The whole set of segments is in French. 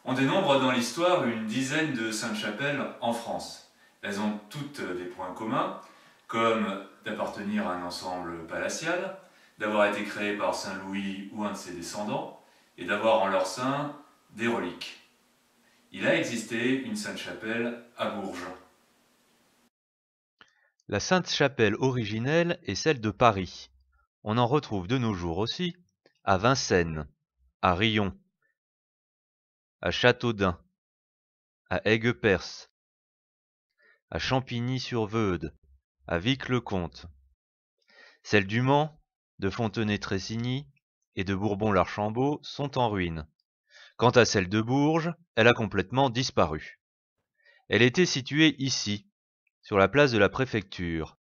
On dénombre dans l'histoire une dizaine de saintes-chapelles en France. Elles ont toutes des points communs, comme d'appartenir à un ensemble palatial, d'avoir été créées par Saint Louis ou un de ses descendants, et d'avoir en leur sein des reliques. Il a existé une Sainte-Chapelle à Bourges. La Sainte-Chapelle originelle est celle de Paris. On en retrouve de nos jours aussi à Vincennes, à Riom, à Châteaudun, à Aigues-Perces, à Champigny-sur-Veude, à Vic-le-Comte. Celles du Mans, de Fontenay-Tressigny et de Bourbon-l'Archambault sont en ruine. Quant à celle de Bourges, elle a complètement disparu. Elle était située ici, sur la place de la préfecture.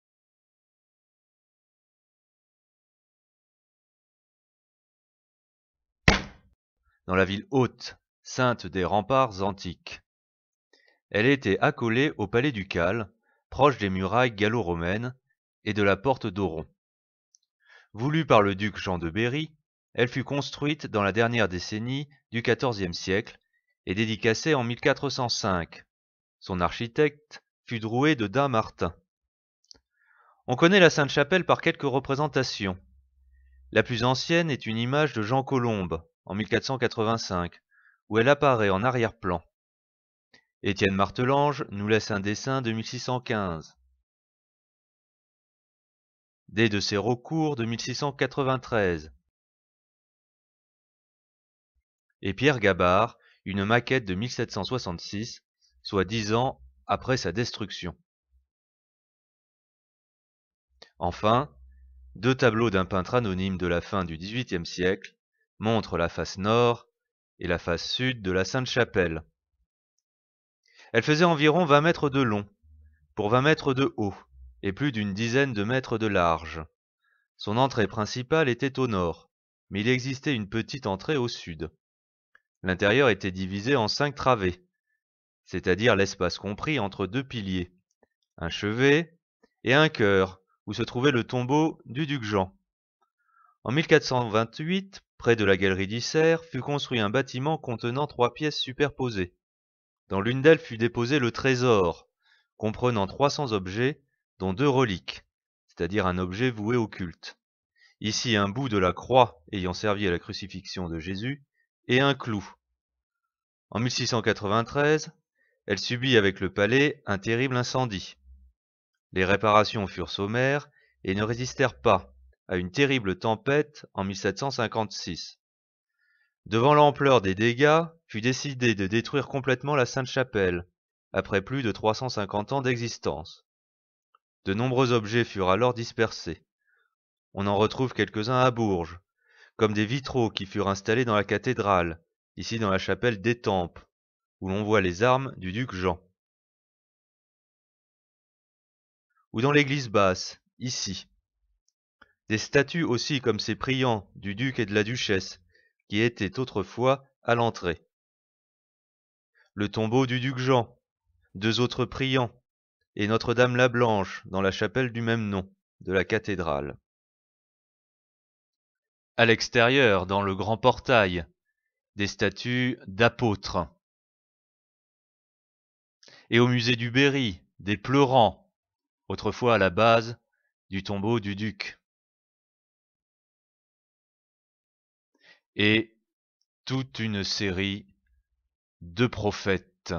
Dans la ville haute, sainte des remparts antiques. Elle était accolée au palais ducal, proche des murailles gallo-romaines et de la porte d'Oron. Voulue par le duc Jean de Berry, elle fut construite dans la dernière décennie du XIVe siècle et dédicacée en 1405. Son architecte fut Drouet de Dampmartin. On connaît la Sainte-Chapelle par quelques représentations. La plus ancienne est une image de Jean Colombe, en 1485, où elle apparaît en arrière-plan. Étienne Martelange nous laisse un dessin de 1615. Des de Sérocourt de 1693. Et Pierre Gabard, une maquette de 1766, soit 10 ans après sa destruction. Enfin, deux tableaux d'un peintre anonyme de la fin du XVIIIe siècle montrent la face nord et la face sud de la Sainte-Chapelle. Elle faisait environ 20 mètres de long, pour 20 mètres de haut, et plus d'une dizaine de mètres de large. Son entrée principale était au nord, mais il existait une petite entrée au sud. L'intérieur était divisé en 5 travées, c'est-à-dire l'espace compris entre deux piliers, un chevet et un chœur, où se trouvait le tombeau du duc Jean. En 1428, près de la galerie d'Isère, fut construit un bâtiment contenant 3 pièces superposées. Dans l'une d'elles fut déposé le trésor, comprenant 300 objets, dont 2 reliques, c'est-à-dire un objet voué au culte. Ici un bout de la croix ayant servi à la crucifixion de Jésus, et un clou. En 1693, elle subit avec le palais un terrible incendie. Les réparations furent sommaires et ne résistèrent pas à une terrible tempête en 1756. Devant l'ampleur des dégâts, fut décidé de détruire complètement la Sainte-Chapelle, après plus de 350 ans d'existence. De nombreux objets furent alors dispersés. On en retrouve quelques-uns à Bourges, comme des vitraux qui furent installés dans la cathédrale, ici dans la chapelle d'Étampes, où l'on voit les armes du duc Jean. Ou dans l'église basse, ici. Des statues aussi comme ces priants du duc et de la duchesse, qui étaient autrefois à l'entrée. Le tombeau du duc Jean, 2 autres priants, et Notre-Dame la Blanche dans la chapelle du même nom, de la cathédrale. À l'extérieur, dans le grand portail, des statues d'apôtres. Et au musée du Berry, des pleurants, autrefois à la base du tombeau du duc. Et toute une série de prophètes.